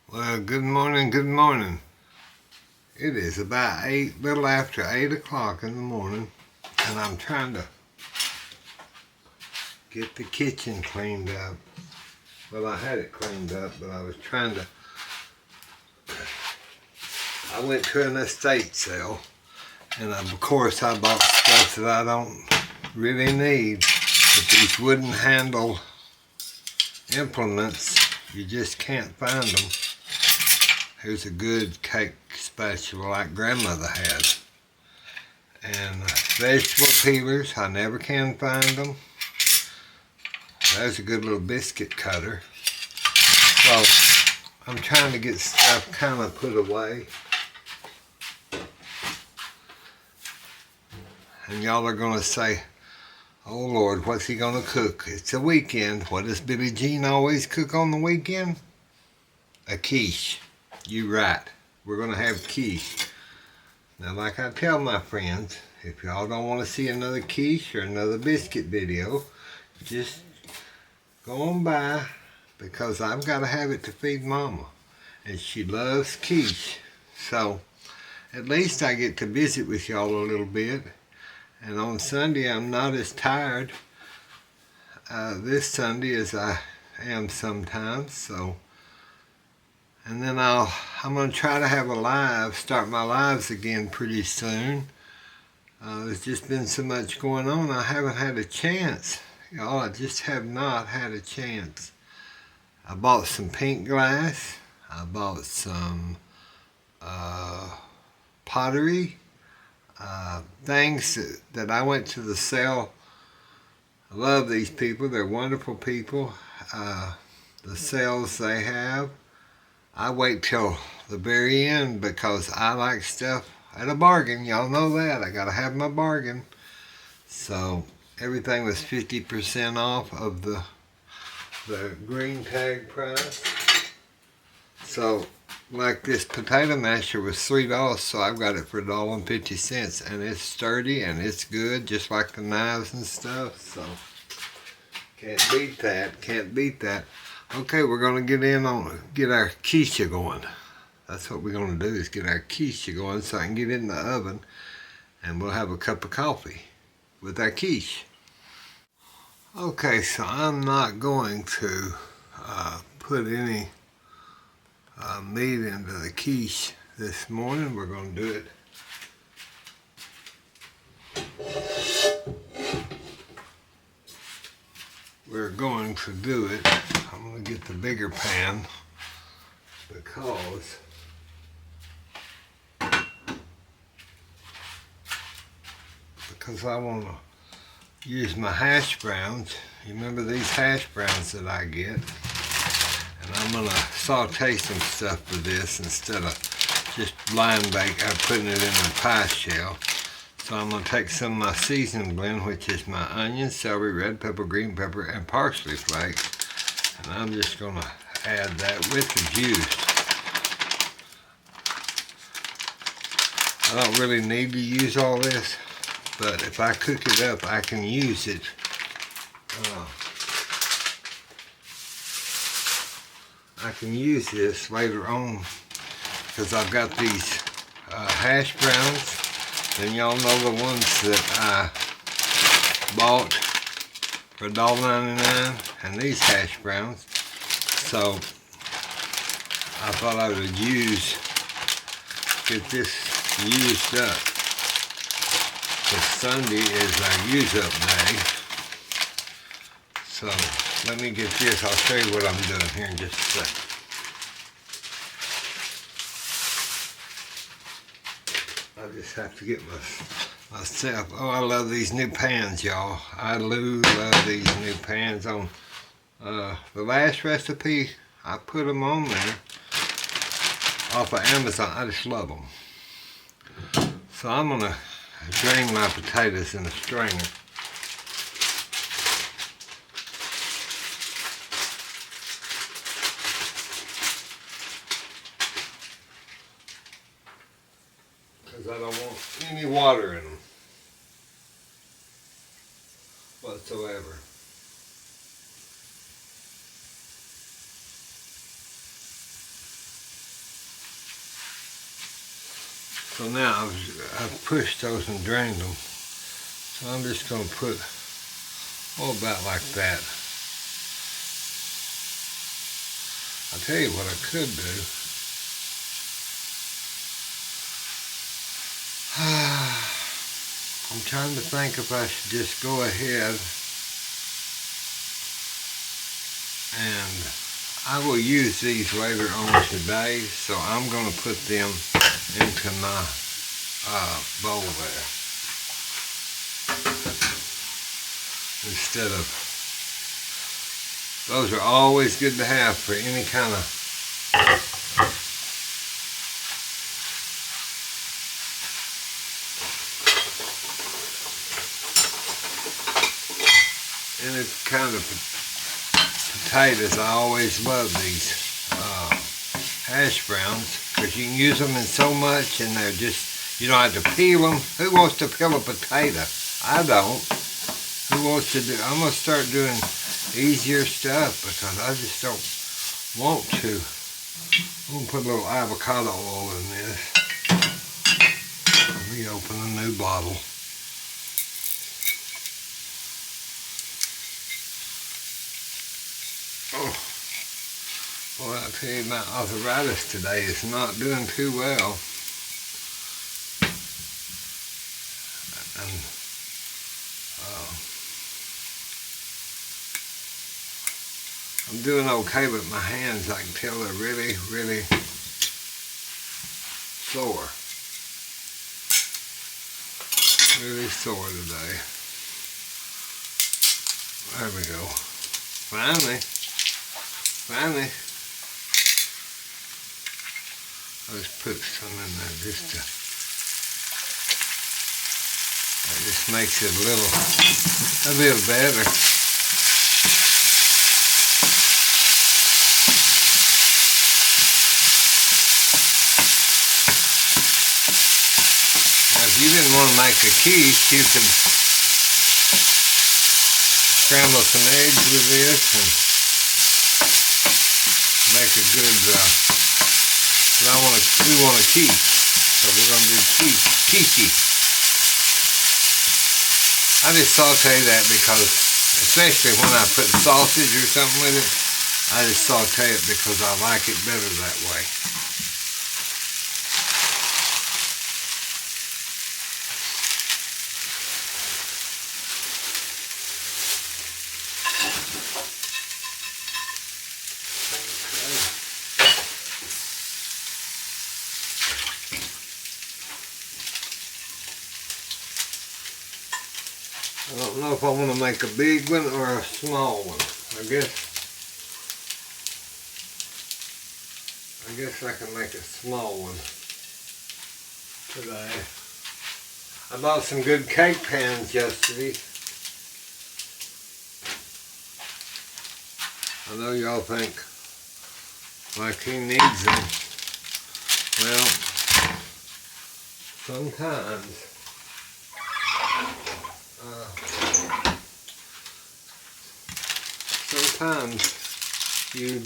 Well, good morning, good morning. It is about little after 8 o'clock in the morning, and I'm trying to get the kitchen cleaned up. Well, I had it cleaned up, but I went to an estate sale, and of course I bought stuff that I don't really need. But these wooden handle implements, you just can't find them. Here's a good cake spatula like grandmother had. And vegetable peelers, I never can find them. There's a good little biscuit cutter. So I'm trying to get stuff kind of put away. And y'all are going to say, oh Lord, what's he going to cook? It's a weekend. What does Billie Jean always cook on the weekend? A quiche. You right. We're going to have quiche. Now, like I tell my friends, if y'all don't want to see another quiche or another biscuit video, just go on by, because I've got to have it to feed Mama. And she loves quiche. So, at least I get to visit with y'all a little bit. And on Sunday, I'm not as tired this Sunday as I am sometimes. So. And then I'm going to try to have a live, start my lives again pretty soon. There's just been so much going on, I haven't had a chance. Y'all, I just have not had a chance. I bought some pink glass. I bought some pottery. Things that I went to the sale. I love these people. They're wonderful people. The sales they have. I wait till the very end because I like stuff at a bargain. Y'all know that. I gotta have my bargain. So everything was 50% off of the green tag price. So like this potato masher was $3, so I've got it for $1.50, and it's sturdy and it's good, just like the knives and stuff. So can't beat that. Can't beat that. Okay, we're going to get our quiche going. That's what we're going to do, is get our quiche going so I can get it in the oven and we'll have a cup of coffee with our quiche. Okay, so I'm not going to put any meat into the quiche this morning. We're going to do it I'm going to get the bigger pan because I want to use my hash browns. You remember these hash browns that I get? And I'm going to saute some stuff for this instead of just blind putting it in a pie shell. So I'm going to take some of my seasoning blend, which is my onion, celery, red pepper, green pepper, and parsley flakes. And I'm just going to add that with the juice. I don't really need to use all this, but if I cook it up, I can use it. I can use this later on because I've got these hash browns. And y'all know the ones that I bought for $1.99, and these hash browns. So I thought I would get this used up. Because Sunday is our use up day. So let me get this. I'll show you what I'm doing here in just a second. I just have to get myself. Oh, I love these new pans, y'all. I love these new pans. On the last recipe, I put them on there off of Amazon. I just love them. So I'm going to drain my potatoes in a strainer. Because I don't want any water in them whatsoever. So now I've pushed those and drained them. So I'm just going to put, about like that. I'll tell you what I could do. I'm trying to think if I should just go ahead and I will use these later on today, so I'm going to put them into my bowl there instead of, those are always good to have for any kind of potatoes. I always love these hash browns because you can use them in so much and they're just, you don't have to peel them. Who wants to peel a potato? I don't. Who wants to do, I'm going to start doing easier stuff because I just don't want to. I'm going to put a little avocado oil in this. Let me open a new bottle. Oh, boy, I tell you, my arthritis today is not doing too well. And I'm doing okay, but my hands, I can tell they're really, really sore. Really sore today. There we go. Finally. Let's put some in there just to, that just makes it a little better. Now, if you didn't want to make a quiche, you could scramble some eggs with this and make a good, we want a quiche, so we're going to do quiche. I just saute that because, especially when I put sausage or something with it, I just saute it because I like it better that way. I don't know if I want to make a big one or a small one. I guess I can make a small one today. I bought some good cake pans yesterday. I know y'all think like he needs them. Well, sometimes you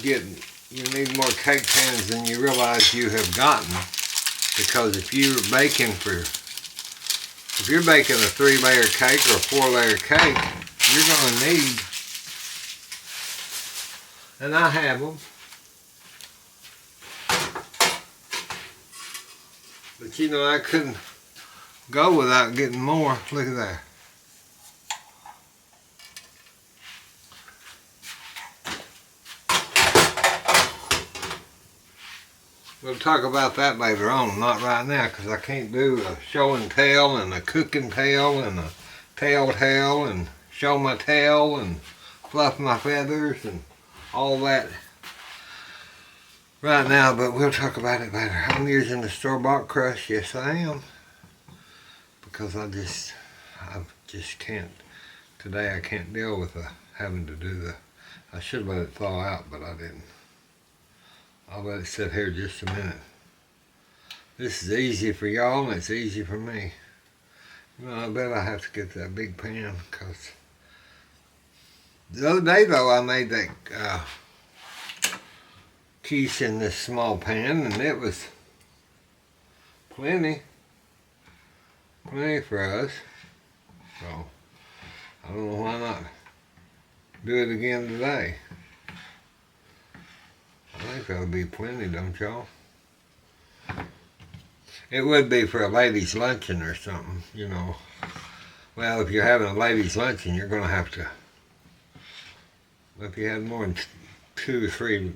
need more cake pans than you realize you have gotten, because if you're baking a 3-layer cake or a 4-layer cake, you're going to need, and I have them, but you know, I couldn't go without getting more. Look at that. We'll talk about that later on, not right now, because I can't do a show and tell and a cook and tell and a tell and show my tail and fluff my feathers and all that right now, but we'll talk about it later. I'm using the store-bought crust. Yes, I am, because I just can't, today I can't deal with having to do I should let it thaw out, but I didn't. I'll let it sit here just a minute. This is easy for y'all and it's easy for me. You know, I bet I have to get that big pan, because the other day though I made that quiche in this small pan and it was plenty. Plenty for us. So, I don't know why not do it again today. I think there'll be plenty, don't y'all? It would be for a ladies' luncheon or something, you know. Well, if you're having a ladies' luncheon, you're going to have to, if you had more than 2 or 3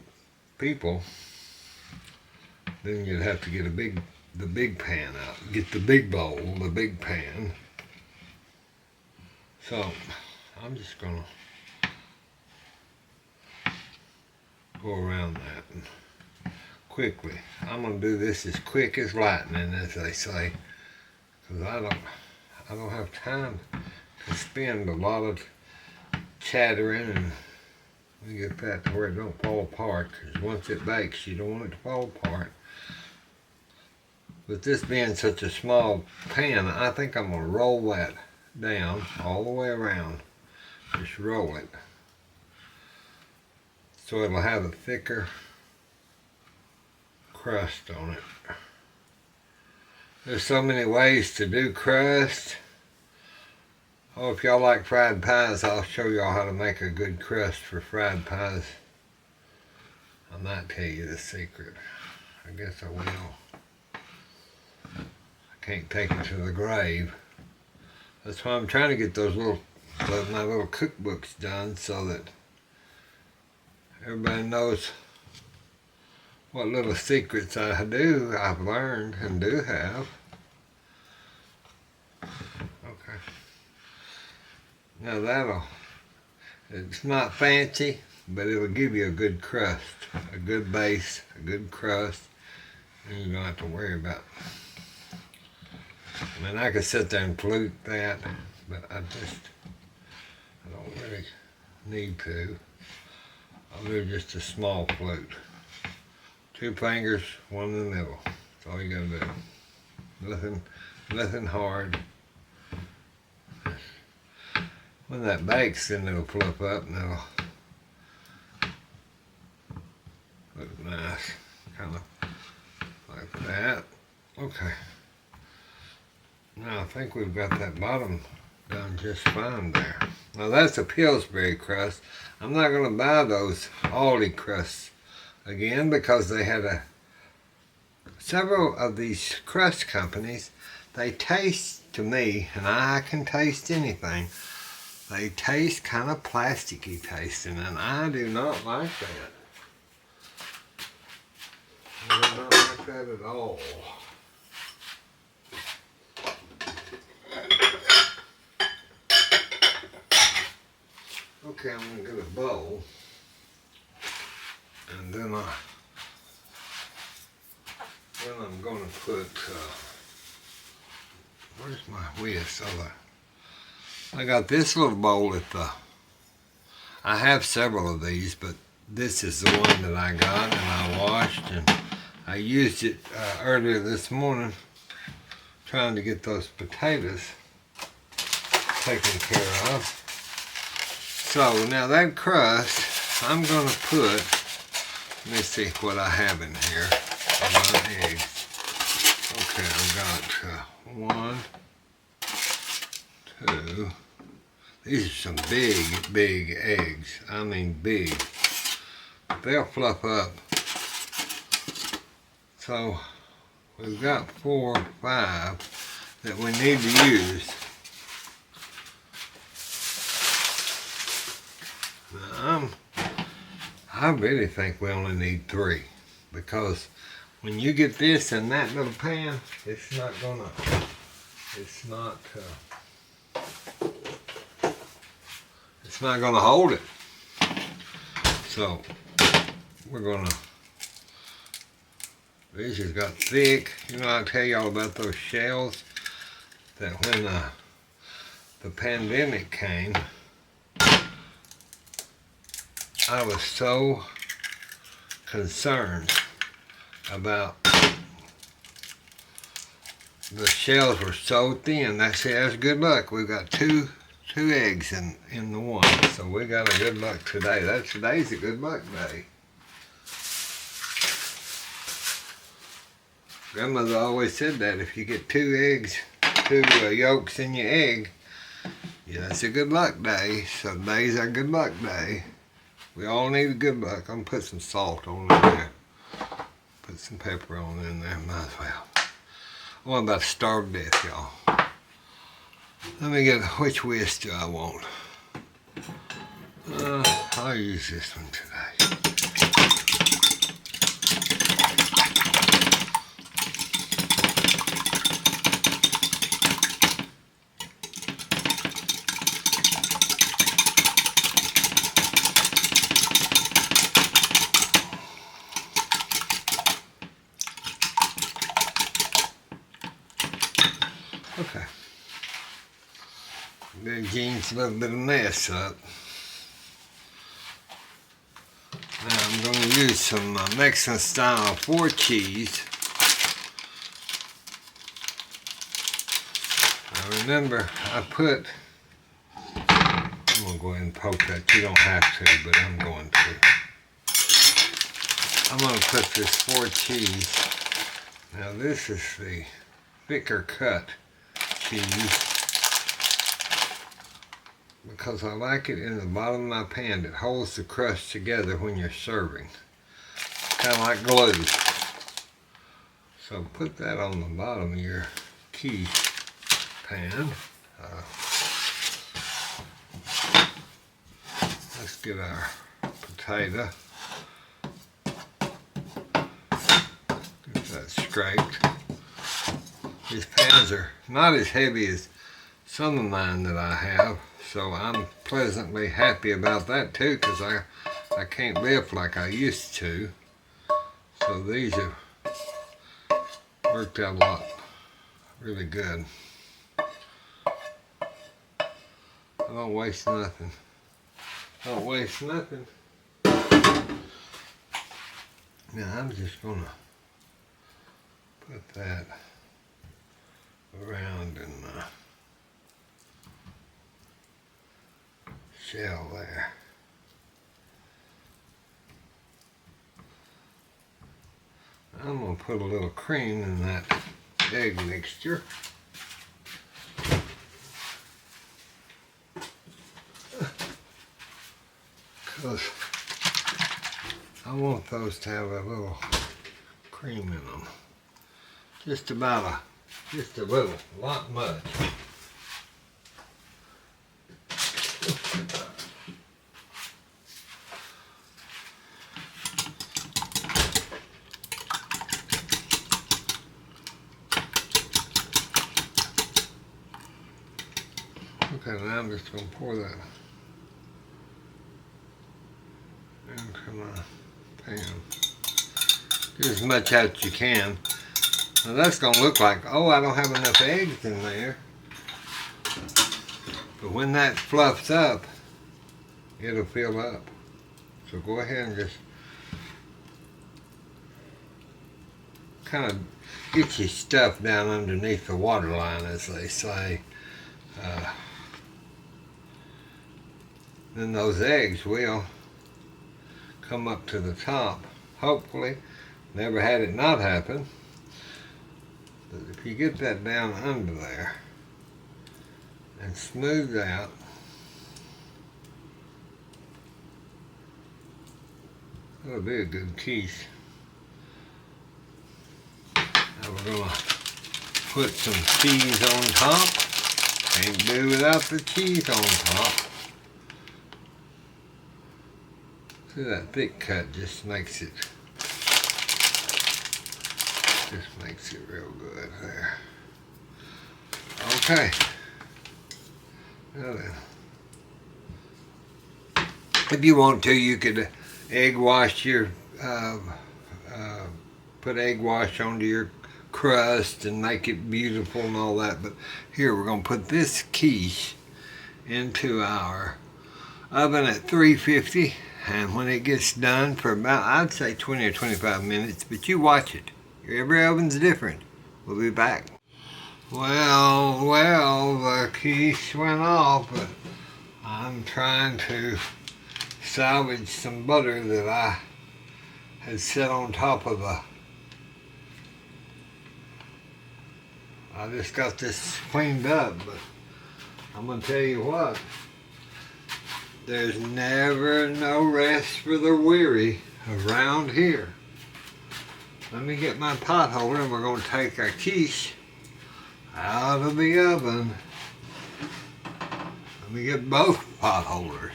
people, then you'd have to get the big pan out. Get the big bowl, the big pan. So, I'm just going to go around that quickly. I'm going to do this as quick as lightning, as they say, because I don't have time to spend a lot of chattering and we get that to where it don't fall apart, because once it bakes, you don't want it to fall apart. With this being such a small pan, I think I'm going to roll that down all the way around. Just roll it so it'll have a thicker crust on it. There's so many ways to do crust. Oh, if y'all like fried pies, I'll show y'all how to make a good crust for fried pies. I might tell you the secret. I guess I will. I can't take it to the grave. That's why I'm trying to get my little cookbooks done, so that everybody knows what little secrets I've learned and do have. Okay. Now it's not fancy, but it'll give you a good crust, a good base, a good crust, and you don't have to worry about. I mean, I could sit there and flute that, but I don't really need to. I'll do just a small flute. 2 fingers, 1 in the middle. That's all you gotta do. Nothing hard. When that bakes, then it'll flip up and it'll look nice. Kind of like that. Okay. Now I think we've got that bottom done just fine there. Now that's a Pillsbury crust. I'm not going to buy those Aldi crusts again, because they had several of these crust companies. They taste, to me, and I can taste anything, they taste kind of plasticky tasting, and I do not like that. I do not like that at all. Okay, I'm going to get a bowl, and then I'm going to put, where's my whisk? I got this little bowl I have several of these, but this is the one that I got and I washed, and I used it earlier this morning trying to get those potatoes taken care of. So now that crust, I'm going to put, let me see what I have in here. I got eggs. Okay, I've got 1, 2. These are some big eggs. I mean big. They'll fluff up. So we've got 4 or 5 that we need to use. Now, I really think we only need 3, because when you get this in that little pan, it's not gonna hold it. So these has got thick. You know, I tell y'all about those shells that when the pandemic came, I was so concerned about the shells were so thin. I said, that's good luck. We've got two eggs in the one. So we got a good luck today. Today's a good luck day. Grandmother always said that if you get 2 eggs two yolks in your egg, yeah, that's a good luck day. So today's our good luck day. We all need a good luck. I'm gonna put some salt on in there. Put some pepper on in there, might as well. I'm about to starve to death, y'all. Let me get, which whisk do I want? I'll use this one today. Okay. Then Gene's a little bit of mess up. Now I'm going to use some Mexican style 4 cheese. Now remember, I'm going to go ahead and poke that. You don't have to, but I'm going to. I'm going to put this 4 cheese. Now this is the thicker cut cheese, because I like it in the bottom of my pan. It holds the crust together when you're serving. Kind of like glue. So put that on the bottom of your quiche pan. Let's get our potato. Get that scraped. These pans are not as heavy as some of mine that I have, so I'm pleasantly happy about that too, because I can't lift like I used to. So these have worked out a lot, really good. I don't waste nothing. Don't waste nothing. Now I'm just gonna put that around in the shell there. I'm going to put a little cream in that egg mixture. Because I want those to have a little cream in them. Just a little, not much. Okay, now I'm just going to pour that into my pan. Get as much out as you can. Now that's going to look like, oh, I don't have enough eggs in there. But when that fluffs up, it'll fill up. So go ahead and just kind of get your stuff down underneath the water line, as they say. Then those eggs will come up to the top, hopefully. Never had it not happen. But if you get that down under there and smooth out, that'll be a good quiche. Now we're going to put some cheese on top. Can't do without the cheese on top. See, that thick cut just makes it real good there. Okay. Now then, if you want to, you could egg wash your put egg wash onto your crust and make it beautiful and all that. But here we're going to put this quiche into our oven at 350. And when it gets done for about, I'd say 20 or 25 minutes, but you watch it. Every oven's different. We'll be back. Well, the quiche went off, but I'm trying to salvage some butter that I had set on top of I just got this cleaned up, but I'm gonna tell you what, there's never no rest for the weary around here. Let me get my pot holder and we're gonna take our quiche out of the oven. Let me get both pot holders,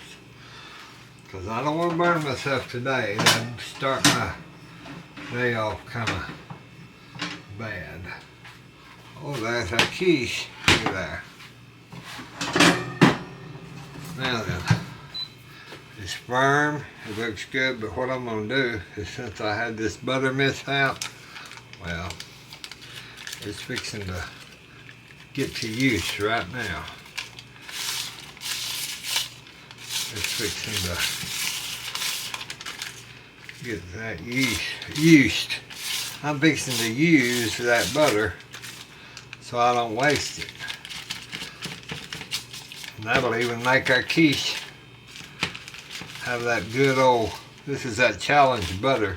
because I don't want to burn myself today. That'd start my day off kind of bad. Oh, there's our quiche. Look there. Now then, it's firm, it looks good, but what I'm going to do is, since I had this butter mishap, well, it's fixing to get to use right now. It's fixing to get that used. I'm fixing to use that butter so I don't waste it. And that'll even make our quiche have that good old, this is that Challenge butter.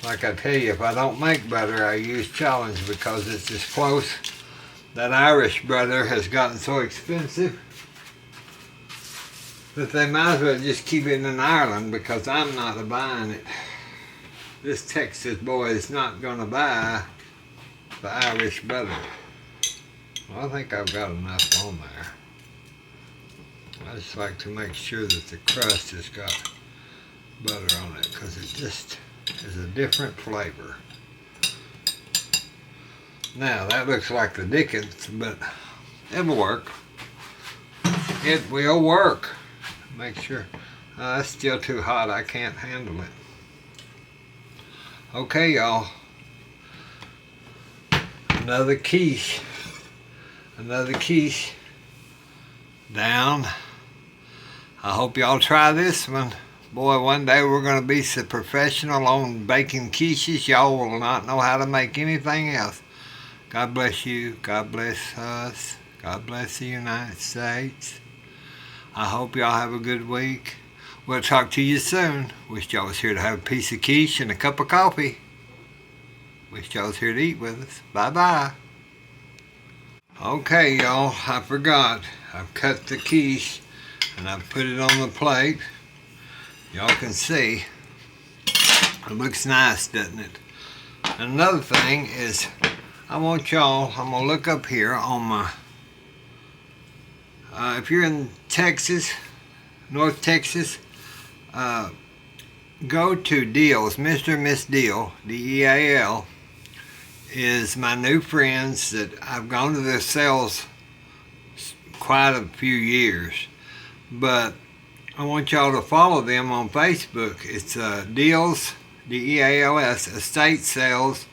Like I tell you, if I don't make butter, I use Challenge because it's as close. That Irish butter has gotten so expensive that they might as well just keep it in Ireland, because I'm not buying it. This Texas boy is not going to buy the Irish butter. Well, I think I've got enough on there. I just like to make sure that the crust has got butter on it, because it just is a different flavor. Now, that looks like the dickens, but it'll work. It will work. Make sure. It's still too hot. I can't handle it. Okay, y'all. Another quiche. Another quiche down. I hope y'all try this one. Boy, one day we're going to be so professional on baking quiches, y'all will not know how to make anything else. God bless you. God bless us. God bless the United States. I hope y'all have a good week. We'll talk to you soon. Wish y'all was here to have a piece of quiche and a cup of coffee. Wish y'all was here to eat with us. Bye-bye. Okay, y'all, I forgot. I've cut the quiche and I've put it on the plate. Y'all can see. It looks nice, doesn't it? Another thing is, I'm going to look up here on my, if you're in Texas, North Texas, go to Deals. Mr. and Miss Deal, D-E-A-L, is my new friends that I've gone to their sales quite a few years. But I want y'all to follow them on Facebook. It's Deals, D-E-A-L-S, estate sales,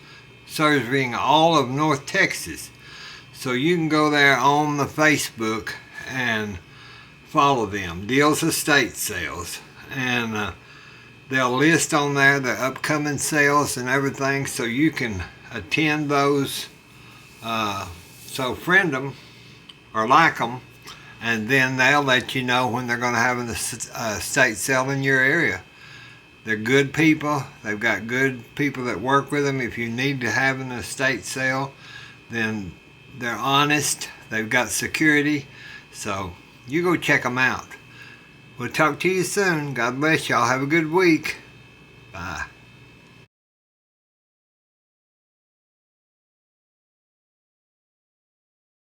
serving all of North Texas. So you can go there on the Facebook and follow them, Deals Estate Sales, and they'll list on there the upcoming sales and everything, so you can attend those. So friend them or like them, and then they'll let you know when they're going to have an estate sale in your area. They're good people. They've got good people that work with them. If you need to have an estate sale, then they're honest. They've got security. So you go check them out. We'll talk to you soon. God bless y'all. Have a good week. Bye.